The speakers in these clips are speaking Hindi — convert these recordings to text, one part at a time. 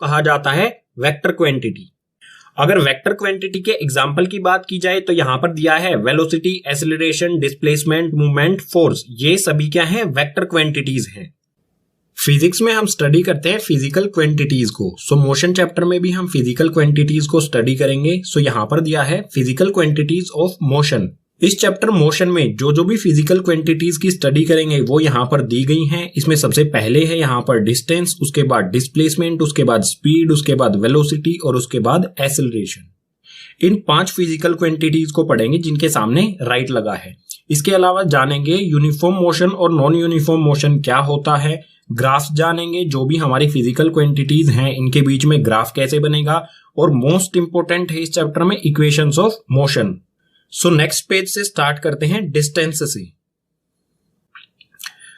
कहा जाता है वेक्टर क्वांटिटी। अगर वेक्टर क्वांटिटी के एग्जांपल की बात की जाए तो यहां पर दिया है velocity, acceleration, displacement, movement, force, ये सभी क्या है, वेक्टर क्वांटिटीज हैं। फिजिक्स में हम स्टडी करते हैं फिजिकल क्वांटिटीज को, सो मोशन चैप्टर में भी हम फिजिकल क्वांटिटीज को स्टडी करेंगे। सो यहां पर दिया है फिजिकल क्वांटिटीज ऑफ मोशन। इस चैप्टर मोशन में जो भी फिजिकल क्वांटिटीज की स्टडी करेंगे वो यहाँ पर दी गई हैं। इसमें सबसे पहले है यहाँ पर डिस्टेंस, उसके बाद डिस्प्लेसमेंट, उसके बाद स्पीड, उसके बाद वेलोसिटी और उसके बाद एक्सेलरेशन। इन 5 फिजिकल क्वांटिटीज को पढ़ेंगे जिनके सामने राइट लगा है। इसके अलावा जानेंगे यूनिफॉर्म मोशन और नॉन यूनिफॉर्म मोशन क्या होता है, ग्राफ जानेंगे, जो भी हमारी फिजिकल क्वांटिटीज हैं इनके बीच में ग्राफ कैसे बनेगा, और मोस्ट इंपोर्टेंट है इस चैप्टर में equations of motion. So next page से स्टार्ट करते हैं डिस्टेंस से।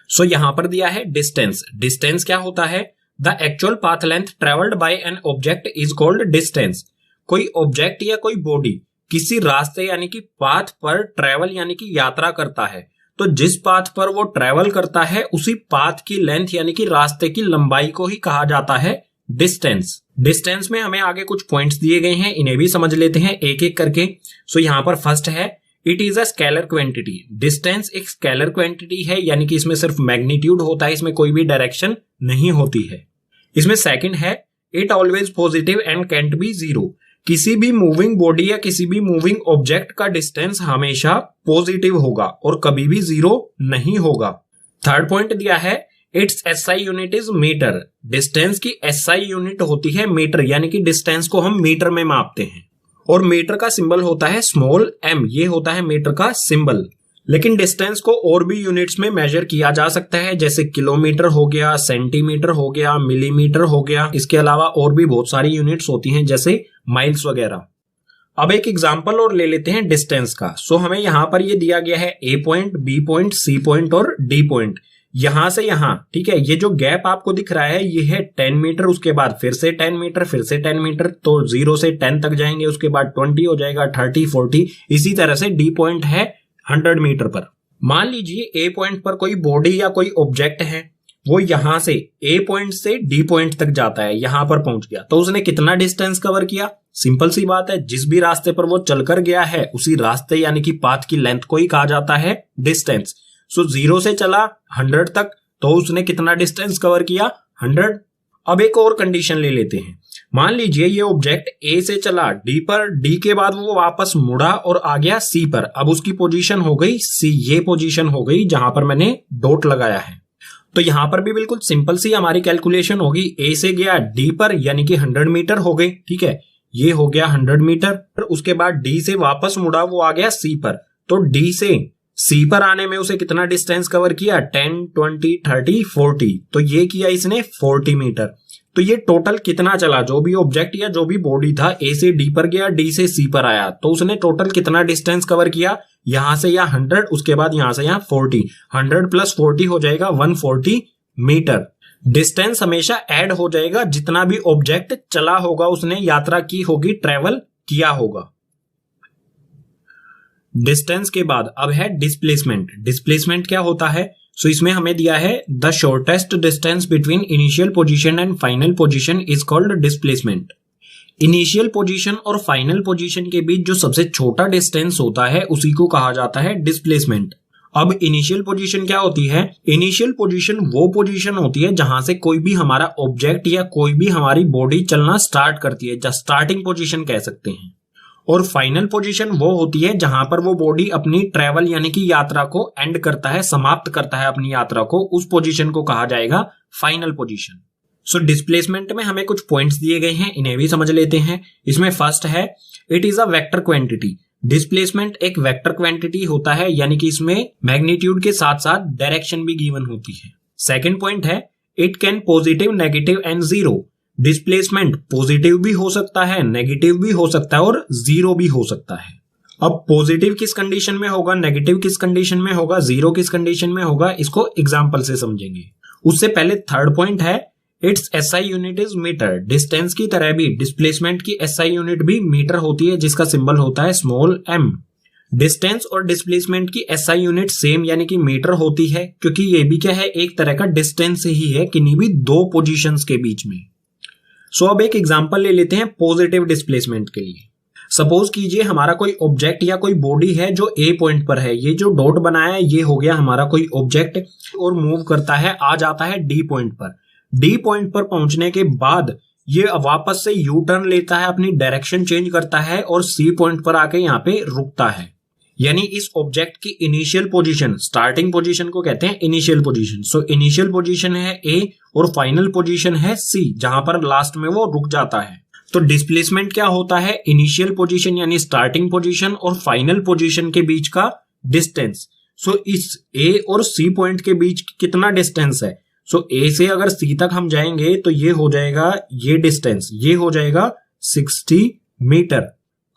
सो यहां पर दिया है डिस्टेंस। डिस्टेंस क्या होता है, the actual path length travelled by an object is called distance. कोई ऑब्जेक्ट या कोई बॉडी किसी रास्ते यानी कि पाथ पर ट्रेवल यानी कि यात्रा करता है, तो जिस पाथ पर वो ट्रेवल करता है उसी पाथ की लेंथ यानी कि रास्ते की लंबाई को ही कहा जाता है डिस्टेंस। डिस्टेंस में हमें आगे कुछ पॉइंट्स दिए गए हैं, इन्हें भी समझ लेते हैं एक एक करके। सो यहां पर फर्स्ट है it is a scalar quantity. Distance एक स्केलर क्वांटिटी है, यानी कि इसमें सिर्फ मैग्नीट्यूड होता है, इसमें कोई भी डायरेक्शन नहीं होती है। इसमें सेकंड है it always positive and cantt B zero. किसी भी मूविंग बॉडी या किसी भी मूविंग ऑब्जेक्ट का डिस्टेंस हमेशा पॉजिटिव होगा और कभी भी जीरो नहीं होगा। थर्ड पॉइंट दिया है it's SI unit is metre. Distance की एसआई यूनिट होती है मीटर, यानी कि डिस्टेंस को हम मीटर में मापते हैं और मीटर का सिंबल होता है स्मॉल m, ये होता है मीटर का सिंबल। लेकिन डिस्टेंस को और भी यूनिट्स में मेजर किया जा सकता है, जैसे किलोमीटर हो गया, सेंटीमीटर हो गया, मिलीमीटर हो गया। इसके अलावा और भी बहुत सारी यूनिट्स होती हैं जैसे माइल्स वगैरह। अब एक एग्जांपल और ले लेते हैं डिस्टेंस का। सो हमें यहां पर ये दिया गया है A point, B point, C point और D पॉइंट। यहां से यहां, ठीक है, ये जो गैप आपको दिख रहा है ये है 10 मीटर, उसके बाद फिर से 10 मीटर, फिर से 10 मीटर, तो 0 से 10 तक जाएंगे, उसके बाद 20 हो जाएगा, 30, 40, इसी तरह से D पॉइंट है 100 मीटर पर। मान लीजिए A पॉइंट पर कोई बॉडी या कोई ऑब्जेक्ट है, वो यहां से A पॉइंट से D पॉइंट तक जाता है, यहां पर पहुंच गया, तो उसने कितना डिस्टेंस कवर किया? सिंपल सी बात है, जिस भी रास्ते पर वो चलकर गया है उसी रास्ते यानी कि पाथ की लेंथ को ही कहा जाता है डिस्टेंस। सो 0 से चला 100 तक, तो उसने कितना डिस्टेंस कवर किया? 100। अब एक और कंडीशन ले लेते हैं। मान लीजिए ये ऑब्जेक्ट A से चला D पर, D के बाद वो वापस मुड़ा और आ गया C पर। अब उसकी पोजीशन हो गई C, ये पोजीशन हो गई जहां पर मैंने डॉट लगाया है। तो यहां पर भी बिल्कुल सिंपल सी हमारी कैलकुलेशन होगी। A से गया D पर यानी कि 100 मीटर हो गई, ठीक है, ये हो गया 100 मीटर। उसके बाद D से वापस मुड़ा, वो आ गया C पर, तो D से C पर आने में उसे कितना डिस्टेंस कवर किया? 10, 20, 30, 40, तो ये किया इसने 40 मीटर। तो ये टोटल कितना चला? जो भी ऑब्जेक्ट या जो भी बॉडी था A से D पर गया, D से C पर आया, तो उसने टोटल कितना डिस्टेंस कवर किया? यहां से यहाँ 100, उसके बाद यहां से यहाँ 40, 100 प्लस 40 हो जाएगा 140 मीटर। डिस्टेंस हमेशा ऐड हो जाएगा जितना भी ऑब्जेक्ट चला होगा, उसने यात्रा की होगी, ट्रेवल किया होगा। डिस्टेंस के बाद अब है डिस्प्लेसमेंट। डिस्प्लेसमेंट क्या होता है? सो इसमें हमें दिया है the shortest distance between initial position and final position is called displacement. Initial position और फाइनल पोजीशन के बीच जो सबसे छोटा डिस्टेंस होता है उसी को कहा जाता है डिस्प्लेसमेंट। अब इनिशियल पोजीशन क्या होती है? इनिशियल पोजीशन वो पोजीशन होती है जहां से कोई भी हमारा ऑब्जेक्ट या कोई भी हमारी बॉडी चलना स्टार्ट करती है, स्टार्टिंग पोजीशन कह सकते हैं। और फाइनल पोजीशन वो होती है जहां पर वो बॉडी अपनी ट्रेवल यानी कि यात्रा को एंड करता है, समाप्त करता है अपनी यात्रा को, उस पोजीशन को कहा जाएगा फाइनल पोजीशन। सो डिस्प्लेसमेंट में हमें कुछ पॉइंट्स दिए गए हैं, इन्हें भी समझ लेते हैं। इसमें फर्स्ट है it is a vector quantity. Displacement एक वेक्टर क्वांटिटी होता है, यानी कि इसमें मैग्नीट्यूड के साथ साथ डायरेक्शन भी गिवन होती है। सेकेंड पॉइंट है it can positive, negative and zero. Displacement positive भी हो सकता है, नेगेटिव भी हो सकता है और जीरो भी हो सकता है। अब पॉजिटिव किस कंडीशन में होगा, नेगेटिव किस कंडीशन में होगा, जीरो किस कंडीशन में होगा, इसको एग्जांपल से समझेंगे। उससे पहले थर्ड पॉइंट है it's SI unit is metre. Distance की तरह भी डिस्प्लेसमेंट की एसआई यूनिट भी मीटर होती है, जिसका सिंबल होता है स्मॉल m। डिस्टेंस और डिस्प्लेसमेंट की एसआई यूनिट सेम यानी कि मीटर होती है, क्योंकि ये भी क्या है, एक तरह का डिस्टेंस ही है किन्हीं भी दो पोजीशंस के बीच में। सो अब एक एग्जांपल ले लेते हैं पॉजिटिव डिस्प्लेसमेंट के लिए। सपोज कीजिए हमारा कोई ऑब्जेक्ट या कोई बॉडी है जो ए पॉइंट पर है, ये जो डॉट बनाया है ये हो गया हमारा कोई ऑब्जेक्ट, और मूव करता है, आ जाता है डी पॉइंट पर। डी पॉइंट पर पहुंचने के बाद ये वापस से यू टर्न लेता है, अपनी डायरेक्शन चेंज करता है और सी पॉइंट पर आके यहाँ पे रुकता है। यानी इस ऑब्जेक्ट की इनिशियल पोजीशन, स्टार्टिंग पोजीशन को कहते हैं initial position. So initial position है ए और फाइनल पोजीशन है सी, जहां पर लास्ट में वो रुक जाता है। तो डिस्प्लेसमेंट क्या होता है? इनिशियल पोजीशन यानी स्टार्टिंग पोजीशन और फाइनल पोजीशन के बीच का डिस्टेंस। सो इस ए और सी पॉइंट के बीच कितना डिस्टेंस है? सो ए से अगर सी तक हम जाएंगे तो ये हो जाएगा, ये डिस्टेंस ये हो जाएगा 60 मीटर।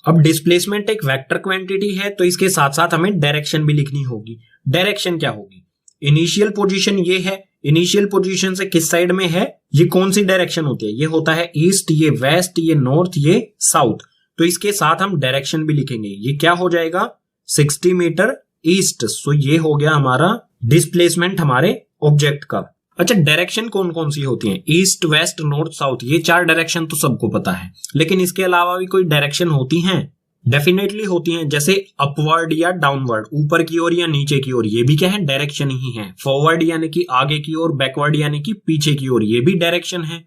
अब डिस्प्लेसमेंट एक वेक्टर क्वांटिटी है, तो इसके साथ साथ हमें डायरेक्शन भी लिखनी होगी। डायरेक्शन क्या होगी? इनिशियल पोजीशन ये है, इनिशियल पोजीशन से किस साइड में है, ये कौन सी डायरेक्शन होती है? ये होता है ईस्ट, ये वेस्ट, ये नॉर्थ, ये साउथ। तो इसके साथ हम डायरेक्शन भी लिखेंगे। ये क्या हो जाएगा? 60 मीटर ईस्ट। सो ये हो गया हमारा डिस्प्लेसमेंट हमारे ऑब्जेक्ट का। अच्छा, डायरेक्शन कौन कौन सी होती हैं? ईस्ट, वेस्ट, नॉर्थ, साउथ, ये 4 डायरेक्शन तो सबको पता है, लेकिन इसके अलावा भी कोई डायरेक्शन होती हैं? डेफिनेटली होती हैं, जैसे अपवर्ड या डाउनवर्ड, ऊपर की ओर या नीचे की ओर, ये भी क्या है? डायरेक्शन ही है। फॉरवर्ड यानी कि आगे की ओर, बैकवर्ड यानी कि पीछे की ओर, ये भी डायरेक्शन है।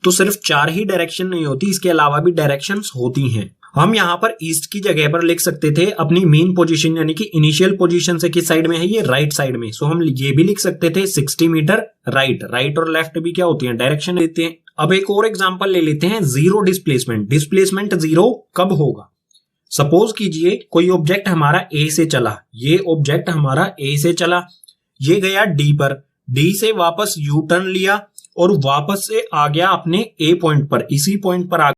तो सिर्फ 4 ही डायरेक्शन नहीं होती, इसके अलावा भी डायरेक्शंस होती हैं। हम यहाँ पर ईस्ट की जगह पर लिख सकते थे अपनी मेन पोजीशन, यानी कि इनिशियल पोजीशन से किस साइड में है? ये राइट साइड में। सो हम ये भी लिख सकते थे 60 मीटर राइट। राइट और लेफ्ट भी क्या होती हैं? डायरेक्शन लेते हैं। अब एक और एग्जांपल ले लेते हैं, जीरो डिस्प्लेसमेंट। डिस्प्लेसमेंट जीरो कब होगा? सपोज कीजिए कोई ऑब्जेक्ट हमारा ए से चला, ये ऑब्जेक्ट हमारा ए से चला, ये गया डी पर, डी से वापस यू टर्न लिया और वापस से आ गया अपने ए पॉइंट पर, इसी पॉइंट पर आ